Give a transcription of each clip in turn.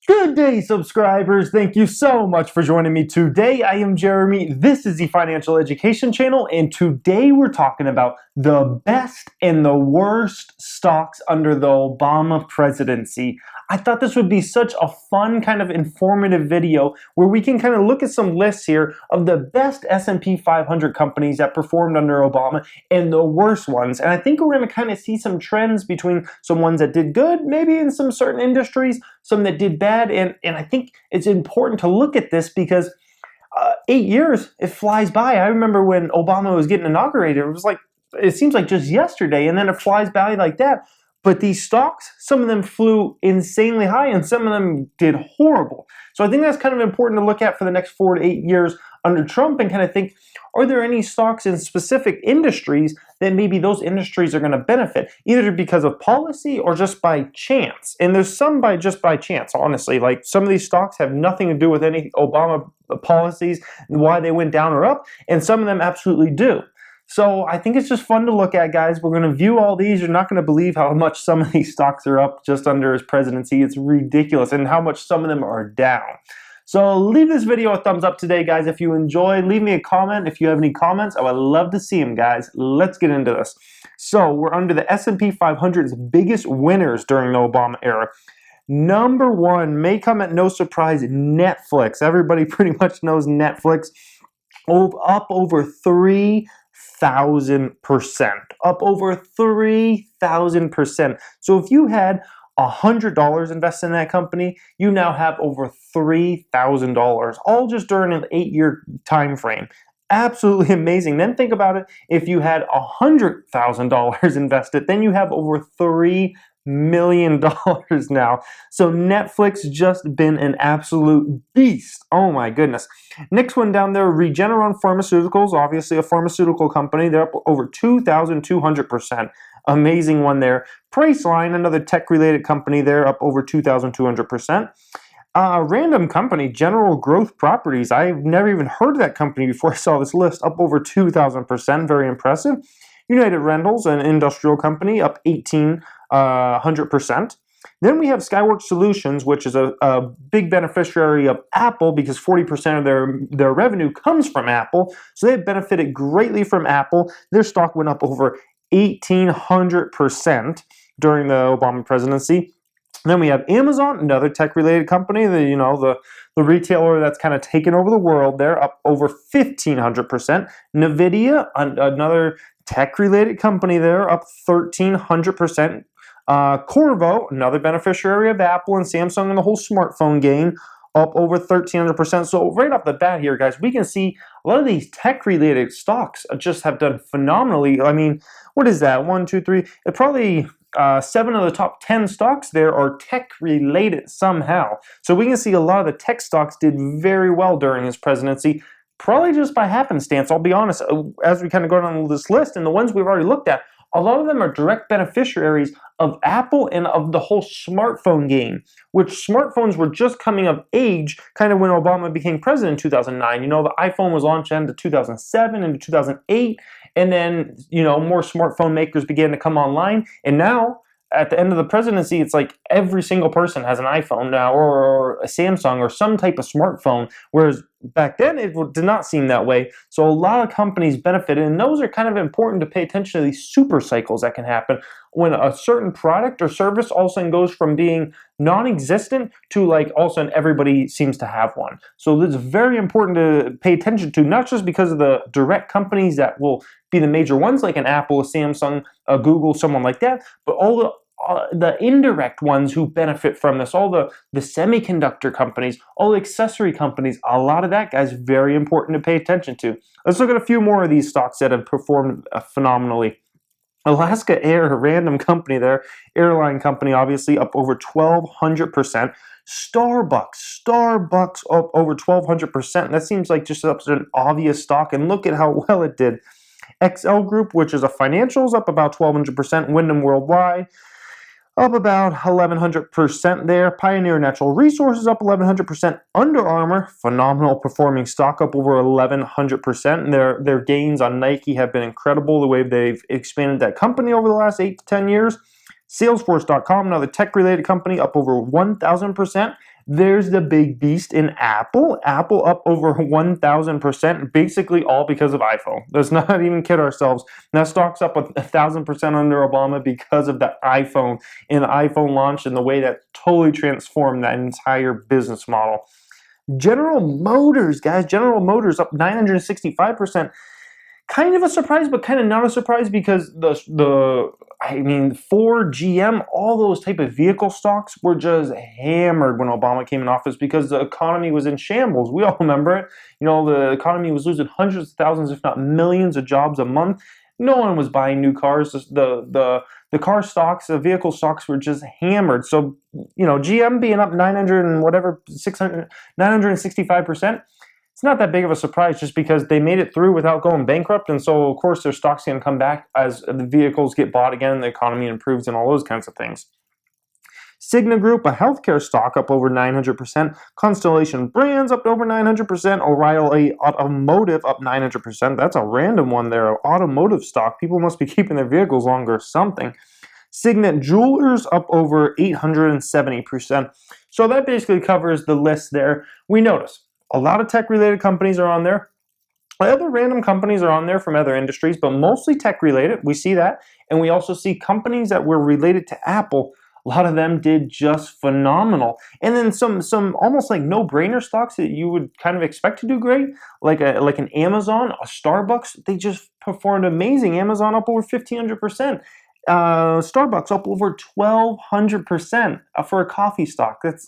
Good day, subscribers. Thank you so much for joining me today. I am Jeremy. This is the Financial Education Channel, and today we're talking about the best and the worst stocks under the Obama presidency. I thought this would be such a fun, kind of informative video where we can kind of look at some lists here of the best S&P 500 companies that performed under Obama and the worst ones. And I think we're going to kind of see some trends between some ones that did good, maybe in some certain industries, some that did bad. And I think it's important to look at this because 8 years, it flies by. I remember when Obama was getting inaugurated, it seems like just yesterday, and then it flies by like that. But these stocks, some of them flew insanely high and some of them did horrible. So I think that's kind of important to look at for the next 4 to 8 years under Trump and kind of think, are there any stocks in specific industries that maybe those industries are going to benefit, either because of policy or just by chance? And there's some just by chance, honestly. Like some of these stocks have nothing to do with any Obama policies and why they went down or up, and some of them absolutely do. So I think it's just fun to look at, guys. We're going to view all these. You're not going to believe how much some of these stocks are up just under his presidency. It's ridiculous, and how much some of them are down. So leave this video a thumbs up today, guys, if you enjoyed. Leave me a comment if you have any comments. I would love to see them, guys. Let's get into this. So we're under the S&P 500's biggest winners during the Obama era. Number one may come at no surprise, Netflix. Everybody pretty much knows Netflix. Up over 3,000%. Up over 3,000%. So if you had $100 invested in that company, you now have over $3,000, all just during an 8-year time frame. Absolutely amazing. Then think about it. If you had $100,000 invested, then you have over $3 million now. So Netflix just been an absolute beast. Oh my goodness. Next one down there, Regeneron Pharmaceuticals, obviously a pharmaceutical company. They're up over 2,200%. Amazing one there. Priceline, another tech-related company, they're up over 2,200%. Random company, General Growth Properties. I've never even heard of that company before I saw this list. Up over 2,000%. Very impressive. United Rentals, an industrial company, up 1,800%. Then we have Skyworks Solutions, which is a big beneficiary of Apple because 40% of their revenue comes from Apple. So they've benefited greatly from Apple. Their stock went up over 1,800% during the Obama presidency. Then we have Amazon, another tech-related company, the retailer that's kind of taken over the world. They're up over 1,500%. NVIDIA, another tech-related company, they're up 1,300%. Qorvo, another beneficiary of Apple and Samsung and the whole smartphone game, up over 1,300%. So right off the bat here, guys, we can see a lot of these tech-related stocks just have done phenomenally. I mean, what is that? 1, 2, 3. It probably 7 of the top 10 stocks there are tech-related somehow. So we can see a lot of the tech stocks did very well during his presidency, probably just by happenstance. I'll be honest, as we kind of go down this list, and the ones we've already looked at, a lot of them are direct beneficiaries of Apple and of the whole smartphone game, which smartphones were just coming of age kind of when Obama became president in 2009. The iPhone was launched into 2007, into 2008, and then, more smartphone makers began to come online. And now, at the end of the presidency, it's like every single person has an iPhone now or a Samsung or some type of smartphone, whereas back then it did not seem that way. So a lot of companies benefited, and those are kind of important to pay attention to, these super cycles that can happen when a certain product or service all of a sudden goes from being non-existent to like all of a sudden everybody seems to have one. So this is very important to pay attention to, not just because of the direct companies that will be the major ones like an Apple, a Samsung, a Google, someone like that, but all the indirect ones who benefit from this, all the semiconductor companies, all the accessory companies, a lot of that, guys, very important to pay attention to. Let's look at a few more of these stocks that have performed phenomenally. Alaska Air, a random company there, airline company, obviously up over 1,200%. Starbucks up over 1,200%. That seems like just an obvious stock, and look at how well it did. XL Group, which is a financials, up about 1,200%. Wyndham Worldwide, up about 1,100% there. Pioneer Natural Resources up 1,100%. Under Armour, phenomenal performing stock, up over 1,100%. And their gains on Nike have been incredible, the way they've expanded that company over the last 8 to 10 years. Salesforce.com, another tech-related company, up over 1,000%. There's the big beast in Apple. Apple up over 1,000%, basically all because of iPhone. Let's not even kid ourselves. That stock's up 1,000% under Obama because of the iPhone and the iPhone launch and the way that totally transformed that entire business model. General Motors, guys, General Motors up 965%. Kind of a surprise, but kind of not a surprise because Ford, GM, all those type of vehicle stocks were just hammered when Obama came in office because the economy was in shambles. We all remember it. You know, the economy was losing hundreds of thousands, if not millions of jobs a month. No one was buying new cars. The car stocks, the vehicle stocks were just hammered. So, you know, GM being up 965%. It's not that big of a surprise just because they made it through without going bankrupt. And so, of course, their stock's going to come back as the vehicles get bought again, the economy improves, and all those kinds of things. Cigna Group, a healthcare stock, up over 900%. Constellation Brands up over 900%. O'Reilly Automotive up 900%. That's a random one there. An automotive stock. People must be keeping their vehicles longer or something. Signet Jewelers up over 870%. So that basically covers the list there. We notice a lot of tech-related companies are on there. Other random companies are on there from other industries, but mostly tech-related. We see that. And we also see companies that were related to Apple. A lot of them did just phenomenal. And then some almost like no-brainer stocks that you would kind of expect to do great, like an Amazon, a Starbucks, they just performed amazing. Amazon up over 1,500%. Starbucks up over 1,200% for a coffee stock. That's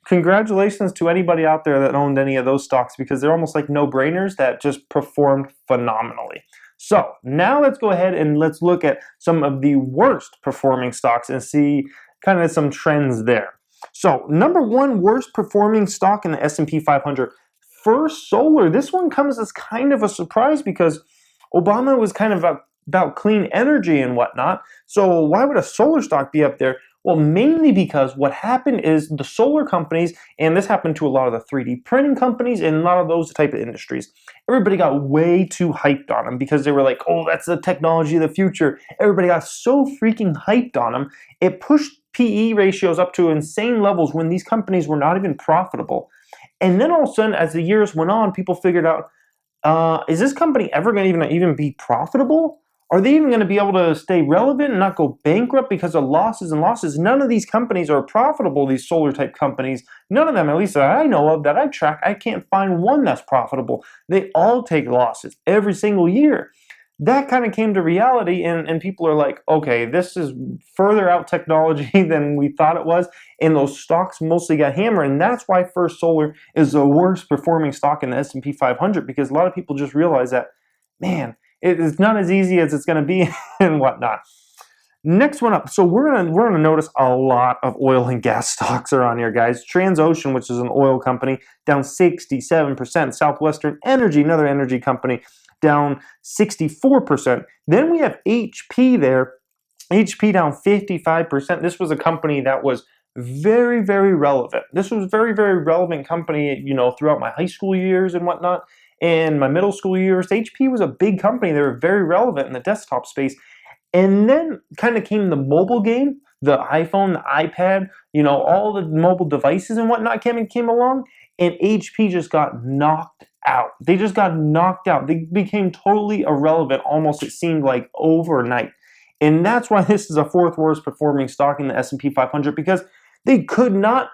congratulations to anybody out there that owned any of those stocks because they're almost like no-brainers that just performed phenomenally. So now let's go ahead and let's look at some of the worst performing stocks and see kind of some trends there. So number one worst performing stock in the S&P 500, First Solar. This one comes as kind of a surprise because Obama was kind of about clean energy and whatnot. So why would a solar stock be up there? Well, mainly because what happened is the solar companies, and this happened to a lot of the 3D printing companies and a lot of those type of industries, everybody got way too hyped on them because they were like, oh, that's the technology of the future. Everybody got so freaking hyped on them. It pushed PE ratios up to insane levels when these companies were not even profitable. And then all of a sudden, as the years went on, people figured out, is this company ever going to even be profitable? Are they even going to be able to stay relevant and not go bankrupt because of losses and losses? None of these companies are profitable, these solar type companies. None of them, at least that I know of, that I track, I can't find one that's profitable. They all take losses every single year. That kind of came to reality, and people are like, okay, this is further out technology than we thought it was, and those stocks mostly got hammered, and that's why First Solar is the worst performing stock in the S&P 500, because a lot of people just realize that, man, it's not as easy as it's going to be and whatnot. Next one up. So we're gonna notice a lot of oil and gas stocks are on here, guys. Transocean, which is an oil company, down 67%. Southwestern Energy, another energy company, down 64%. Then we have HP there. HP down 55%. This was a company that was very, very relevant. This was a very, very relevant company, you know, throughout my high school years and whatnot. In my middle school years, HP was a big company. They were very relevant in the desktop space. And then kind of came the mobile game, the iPhone, the iPad, you know, all the mobile devices and whatnot came along, and HP just got knocked out. They just got knocked out. They became totally irrelevant almost, it seemed like, overnight. And that's why this is a fourth worst performing stock in the S&P 500, because they could not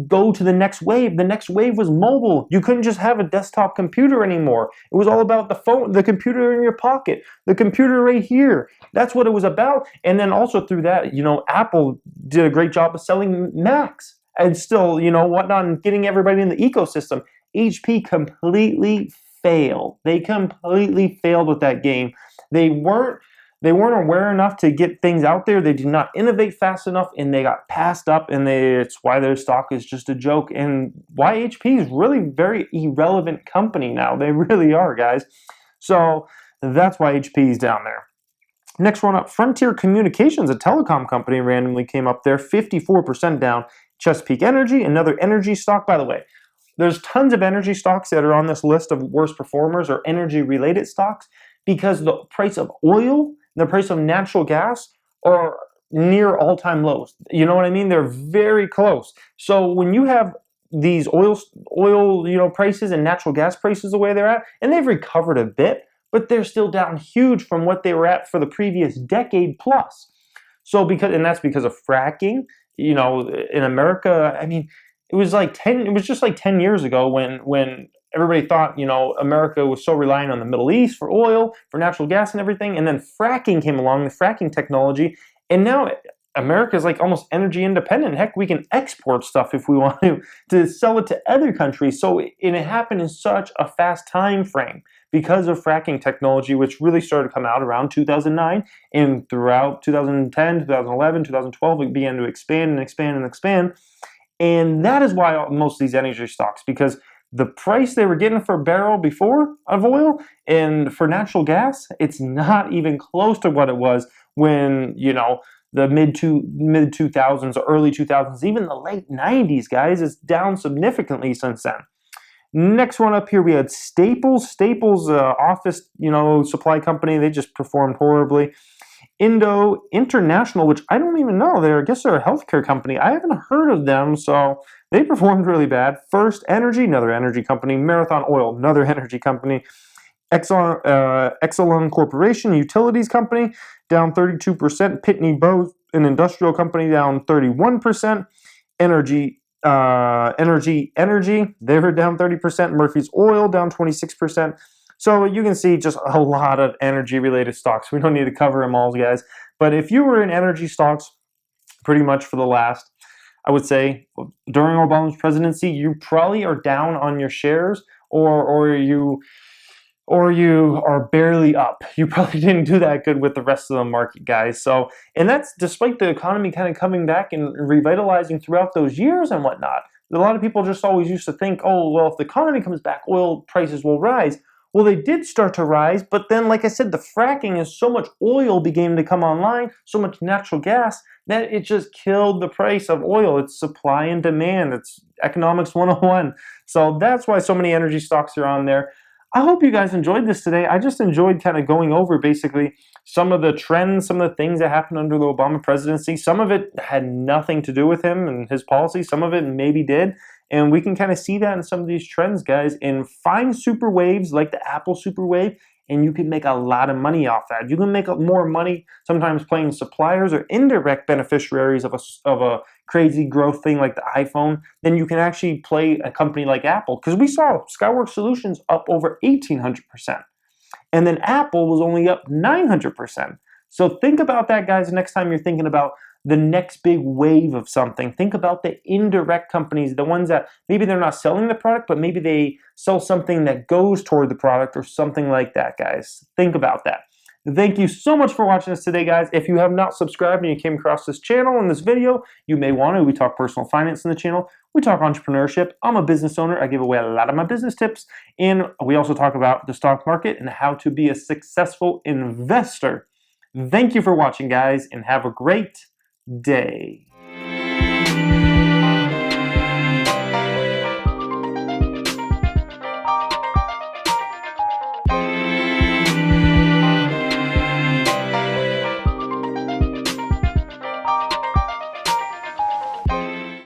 go to the next wave. The next wave was mobile. You couldn't just have a desktop computer anymore. It was all about the phone, the computer in your pocket, the computer right here. That's what it was about. And then also through that, you know, Apple did a great job of selling Macs and still, you know, whatnot, and getting everybody in the ecosystem. HP completely failed. They completely failed with that game. They weren't aware enough to get things out there. They did not innovate fast enough, and they got passed up, and it's why their stock is just a joke, and why HP is really very irrelevant company now. They really are, guys. So that's why HP is down there. Next one up, Frontier Communications, a telecom company, randomly came up there, 54% down. Chesapeake Energy, another energy stock. By the way, there's tons of energy stocks that are on this list of worst performers or energy-related stocks because the price of oil, the price of natural gas are near all-time lows. You know what I mean? They're very close. So when you have these oil prices and natural gas prices the way they're at, and they've recovered a bit, but they're still down huge from what they were at for the previous decade plus. So that's because of fracking. In America, I mean, it was just like 10 years ago when everybody thought, America was so reliant on the Middle East for oil, for natural gas and everything, and then fracking came along, the fracking technology, and now America is like almost energy independent. Heck, we can export stuff if we want to sell it to other countries. So it happened in such a fast time frame because of fracking technology, which really started to come out around 2009, and throughout 2010, 2011, 2012, it began to expand and expand and expand. And that is why most of these energy stocks, because the price they were getting for a barrel before of oil and for natural gas, it's not even close to what it was when, the mid 2000s, early 2000s, even the late 90s, guys. It's down significantly since then. Next one up here, we had Staples. Staples, office, supply company. They just performed horribly. Indo International, which I don't even know. I guess they're a healthcare company. I haven't heard of them, so they performed really bad. First Energy, another energy company. Marathon Oil, another energy company. Exelon Corporation, utilities company, down 32%. Pitney Bowes, an industrial company, down 31%. Energy, they were down 30%. Murphy's Oil, down 26%. So you can see just a lot of energy-related stocks. We don't need to cover them all, guys. But if you were in energy stocks pretty much for the last, I would say, during Obama's presidency, you probably are down on your shares, or you are barely up. You probably didn't do that good with the rest of the market, guys. So, and that's despite the economy kind of coming back and revitalizing throughout those years and whatnot. A lot of people just always used to think, oh, well, if the economy comes back, oil prices will rise. Well, they did start to rise, but then, like I said, the fracking and so much oil began to come online, so much natural gas, that it just killed the price of oil. It's supply and demand. It's economics 101. So that's why so many energy stocks are on there. I hope you guys enjoyed this today. I just enjoyed kind of going over basically some of the trends, some of the things that happened under the Obama presidency. Some of it had nothing to do with him and his policy. Some of it maybe did. And we can kind of see that in some of these trends, guys, and find super waves like the Apple super wave, and you can make a lot of money off that. You can make more money sometimes playing suppliers or indirect beneficiaries of a crazy growth thing like the iPhone than you can actually play a company like Apple. Because we saw Skyworks Solutions up over 1,800%. And then Apple was only up 900%. So think about that, guys, next time you're thinking about the next big wave of something. Think about the indirect companies, the ones that maybe they're not selling the product, but maybe they sell something that goes toward the product or something like that, guys. Think about that. Thank you so much for watching us today, guys. If you have not subscribed and you came across this channel and this video, you may want to. We talk personal finance in the channel. We talk entrepreneurship. I'm a business owner. I give away a lot of my business tips. And we also talk about the stock market and how to be a successful investor. Thank you for watching, guys, and have a great day.